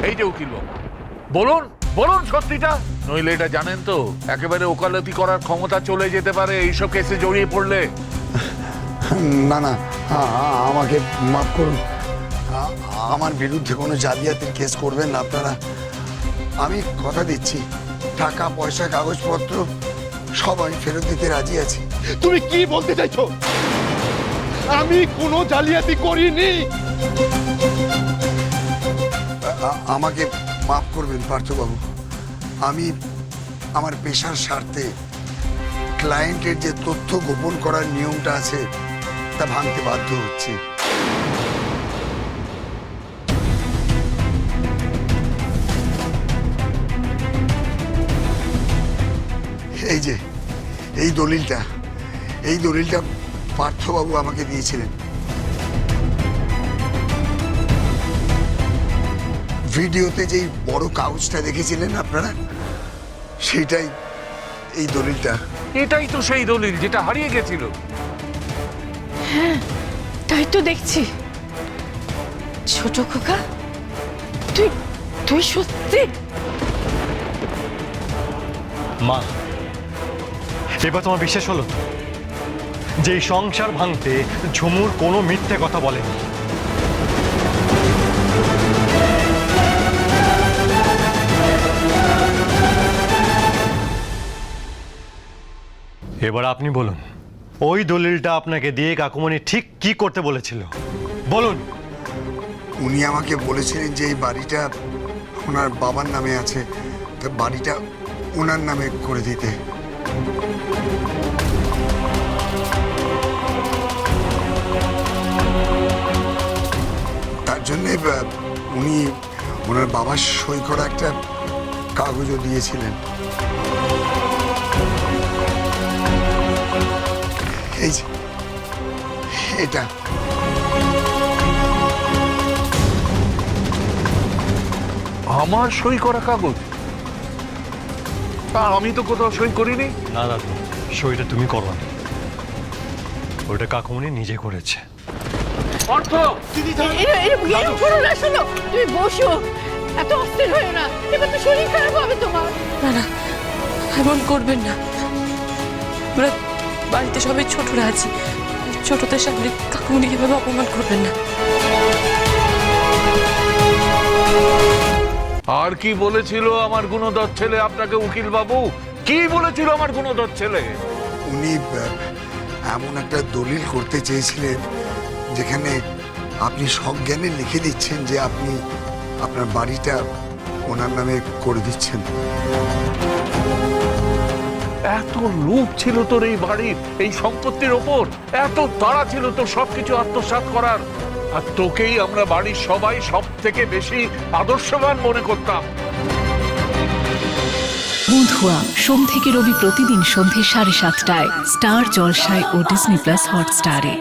এই যে উকিল বাবু, বলুন বলুন সত্যিটা, নইলে এটা জানেন তো একেবারে ওকালতি করার ক্ষমতা চলে যেতে পারে এইসব কেসে জড়িয়ে পড়লে। না না, আমাকে মাফ করুন। আমার বিরুদ্ধে কোনো জালিয়াতির কেস করবেন না আপনারা। আমি কথা দিচ্ছি, টাকা পয়সা কাগজপত্র সব আমি ফেরত দিতে রাজি আছি। তুমি কি বলতে চাইছো? আমি কোনো জালিয়াতি করিনি। আমাকে মাফ করবেন পার্থবাবু। আমি আমার পেশার স্বার্থে ক্লায়েন্টের যে তথ্য গোপন করার নিয়মটা আছে তা ভাঙতে বাধ্য হচ্ছি। এই যে এই দলিলটা পার্থবাবু আমাকে দিয়েছিলেন। ভিডিওতে যেই বড় কাগজটা দেখেছিলেন আপনারা, সেটাই এই দলিলটা। এটাই তো সেই দলিল যেটা হারিয়ে গেছিল। হ্যাঁ, তাই তো দেখছি। ছোট খোকা, তুই সত্যি? মা, এবার তোমার বিশ্বাস হলো যে এই সংসার ভাঙতে ঝুমুর কোনো মিথ্যে কথা বলেনি? এবার আপনি বলুন, ওই দলিলটা আপনাকে দিয়ে কাকুমণি ঠিক কি করতে বলেছিল বলুন। উনি আমাকে বলেছিলেন যে এই বাড়িটা ওনার বাবার নামে আছে, তো বাড়িটা ওনার নামে করে দিতে। তার জন্যে উনি ওনার বাবার সই করা একটা কাগজও দিয়েছিলেন। এই যে এটা। আমার সই করা কাগজ? তা আমি তো কোথাও সই করিনি। না দাদু, সইটা তুমি করো না, ওটা কাকুমণি নিজে করেছে। অর্থ তুমি বসো, এত অস্থির হয়েও না, এবার তো শরীর খারাপ হবে তোমার। না না, এমন করবেন না। আমরা বাড়িতে সবাই ছোটরা আছি, ছোটদের সামনে কাকুমনি এভাবে অপমান করবেন না। আর কি বলেছিল আমার গুণধর ছেলে আপনাকে উকিল বাবু? কি বলেছিল আমার গুণধর ছেলে? উনি এমন একটা দলিল করতে চেয়েছিলেন যেখানে আপনি সজ্ঞানে লিখে দিচ্ছেন যে আপনি আপনার বাড়িটা ওনার নামে করে দিচ্ছেন। এত লোভ ছিল তোর এই বাড়ির, এই সম্পত্তির ওপর, এত তাড়া ছিল তোর সবকিছু আত্মসাৎ করার, আর তোকেই আমরা বাড়ির সবাই সব থেকে বেশি আদর্শবান মনে করতাম। বন্ধুয়া সোম থেকে রবি প্রতিদিন সন্ধ্যে 7:30টায় স্টার জলসায় ও ডিজনি প্লাস হটস্টারে।